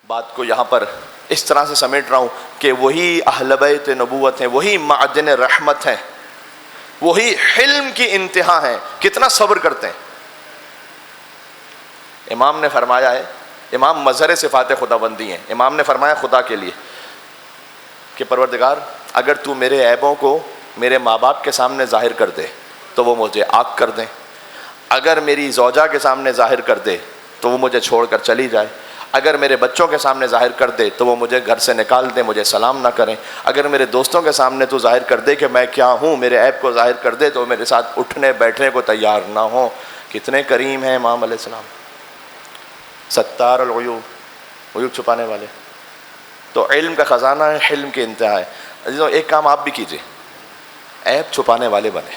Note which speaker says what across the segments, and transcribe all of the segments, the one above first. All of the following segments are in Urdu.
Speaker 1: بات کو یہاں پر اس طرح سے سمیٹ رہا ہوں کہ وہی اہل بیت نبوت ہیں، وہی معدن رحمت ہیں، وہی حلم کی انتہا ہیں. کتنا صبر کرتے ہیں. امام نے فرمایا ہے، امام مظہر صفات خدا بندی ہیں، امام نے فرمایا خدا کے لیے کہ پروردگار اگر تو میرے عیبوں کو میرے ماں باپ کے سامنے ظاہر کر دے تو وہ مجھے آگ کر دیں، اگر میری زوجہ کے سامنے ظاہر کر دے تو وہ مجھے چھوڑ کر چلی جائے، اگر میرے بچوں کے سامنے ظاہر کر دے تو وہ مجھے گھر سے نکال دیں، مجھے سلام نہ کریں، اگر میرے دوستوں کے سامنے تو ظاہر کر دے کہ میں کیا ہوں، میرے عیب کو ظاہر کر دے تو میرے ساتھ اٹھنے بیٹھنے کو تیار نہ ہوں. کتنے کریم ہیں امام علیہ السلام، ستار العیوب، عیوب چھپانے والے. تو علم کا خزانہ ہے، حلم کی انتہا ہے. عزیزوں ایک کام آپ بھی کیجئے، عیب چھپانے والے بنے.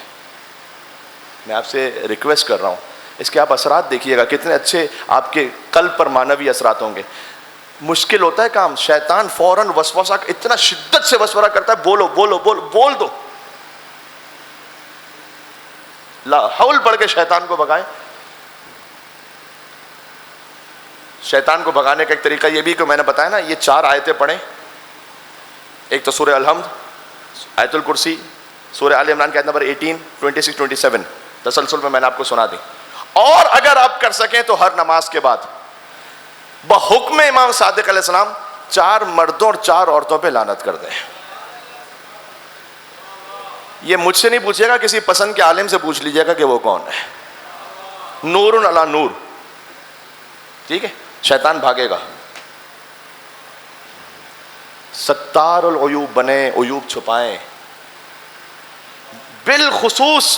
Speaker 1: میں آپ سے ریکویسٹ کر رہا ہوں، اس کے آپ اثرات دیکھیے گا کتنے اچھے آپ کے قلب پر معنوی اثرات ہوں گے. مشکل ہوتا ہے کام، شیطان فوراً وسوسہ اتنا شدت سے وسوسہ کرتا ہے، بولو بولو بولو بول دو، لا حول پڑھ کے شیطان کو بھگائیں. شیطان کو بھگانے کا ایک طریقہ یہ بھی کہ میں نے بتایا نا، یہ 4 آیتیں پڑھیں. ایک تو سورہ الحمد، آیت الکرسی، سورہ آل عمران کی آیت نمبر 18، 26، 27 تسلسل میں نے آپ کو سنا دی. اور اگر آپ کر سکیں تو ہر نماز کے بعد بحکم امام صادق علیہ السلام 4 مردوں اور 4 عورتوں پہ لعنت کر دیں. یہ مجھ سے نہیں پوچھے گا، کسی پسند کے عالم سے پوچھ لیجئے گا کہ وہ کون ہے. نور علی نور، ٹھیک ہے، شیطان بھاگے گا. ستار العیوب بنے، عیوب چھپائیں. بالخصوص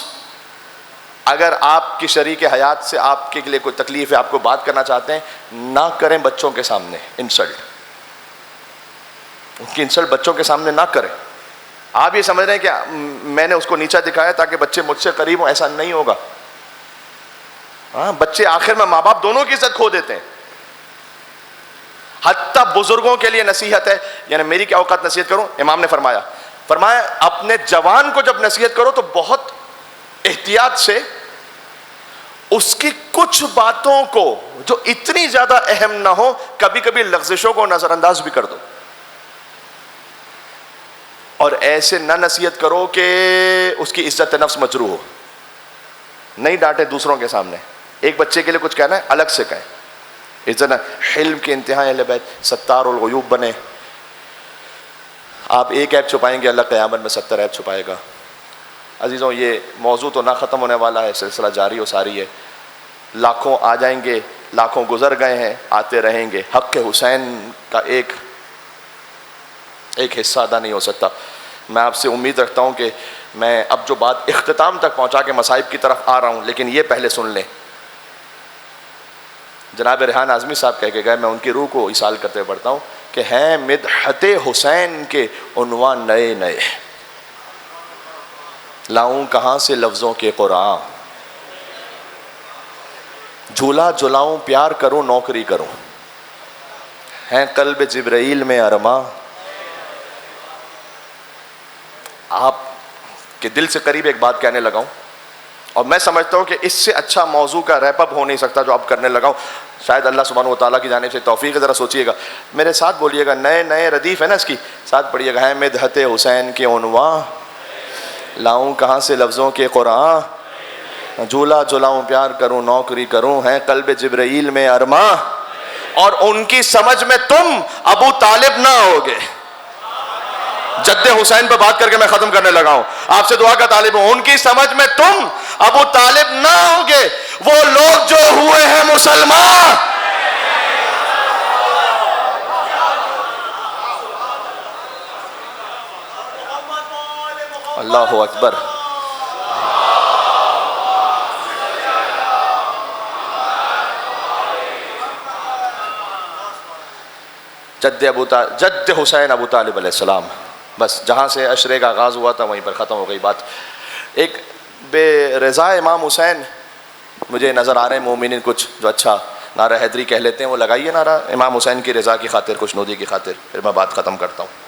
Speaker 1: اگر آپ کی شریک حیات سے آپ کے لیے کوئی تکلیف ہے، آپ کو بات کرنا چاہتے ہیں، نہ کریں بچوں کے سامنے انسلٹ. ان کی انسلٹ بچوں کے سامنے نہ کریں. آپ یہ سمجھ رہے ہیں کہ میں نے اس کو نیچا دکھایا تاکہ بچے مجھ سے قریب ہوں، ایسا نہیں ہوگا. ہاں، بچے آخر میں ماں باپ دونوں کی عزت کھو دیتے ہیں. حتیٰ بزرگوں کے لیے نصیحت ہے، یعنی میری کیا اوقات نصیحت کروں. امام نے فرمایا اپنے جوان کو جب نصیحت کرو تو بہت احتیاط سے اس کی کچھ باتوں کو جو اتنی زیادہ اہم نہ ہو، کبھی کبھی لغزشوں کو نظر انداز بھی کر دو. اور ایسے نہ نصیحت کرو کہ اس کی عزت نفس مجروح ہو. نہیں ڈانٹے دوسروں کے سامنے. ایک بچے کے لیے کچھ کہنا ہے الگ سے کہیں. عزت حلم کی انتہا اہل بیت ستار الغیوب بنے. آپ ایک عیب چھپائیں گے، اللہ قیامت میں 70 عیب چھپائے گا. عزیزوں یہ موضوع تو نہ ختم ہونے والا ہے، سلسلہ جاری و ساری ہے. لاکھوں آ جائیں گے، لاکھوں گزر گئے ہیں، آتے رہیں گے. حق حسین کا ایک حصہ ادا نہیں ہو سکتا. میں آپ سے امید رکھتا ہوں کہ میں اب جو بات اختتام تک پہنچا کے مصائب کی طرف آ رہا ہوں، لیکن یہ پہلے سن لیں. جناب ریحان اعظمی صاحب کہہ کے گئے، میں ان کی روح کو اصال کرتے ہوئے پڑھتا ہوں کہ ہیں مدحت حسین کے عنوان نئے نئے، لاؤں کہاں سے لفظوں کے قرآن، جھولا جھلاؤں پیار کروں نوکری کروں، ہیں قلب جبرائیل میں ارماں. آپ کے دل سے قریب ایک بات کہنے لگا ہوں، اور میں سمجھتا ہوں کہ اس سے اچھا موضوع کا ریپ اپ ہو نہیں سکتا جو اب کرنے لگا ہوں. شاید اللہ سبحانہ و تعالیٰ کی جانب سے توفیق ہے. ذرا سوچئے گا، میرے ساتھ بولیے گا، نئے نئے ردیف ہے نا اس کی، ساتھ پڑھیے گا. ہے مدحت حسین کے عنوان، لاؤں کہاں سے لفظوں کے قرآن، جھولا جھلاؤں پیار کروں نوکری کروں، ہیں قلب جبرائیل میں ارماں. اور ان کی سمجھ میں تم ابو طالب نہ ہوگے. جد حسین پہ بات کر کے میں ختم کرنے لگا ہوں. آپ سے دعا کا طالب ہوں، ان کی سمجھ میں تم ابو طالب نہ ہوگے، وہ لوگ جو ہوئے ہیں مسلمان. اللہ اکبر. جد حسین ابو طالب علیہ السلام. بس جہاں سے عشرے کا آغاز ہوا تھا وہیں پر ختم ہو گئی بات. ایک بے رضا امام حسین مجھے نظر آ رہے ہیں مومنین کچھ جو اچھا نعرہ حیدری کہہ لیتے ہیں، وہ لگائیے نعرہ امام حسین کی رضا کی خاطر، خوشنودی کی خاطر، پھر میں بات ختم کرتا ہوں.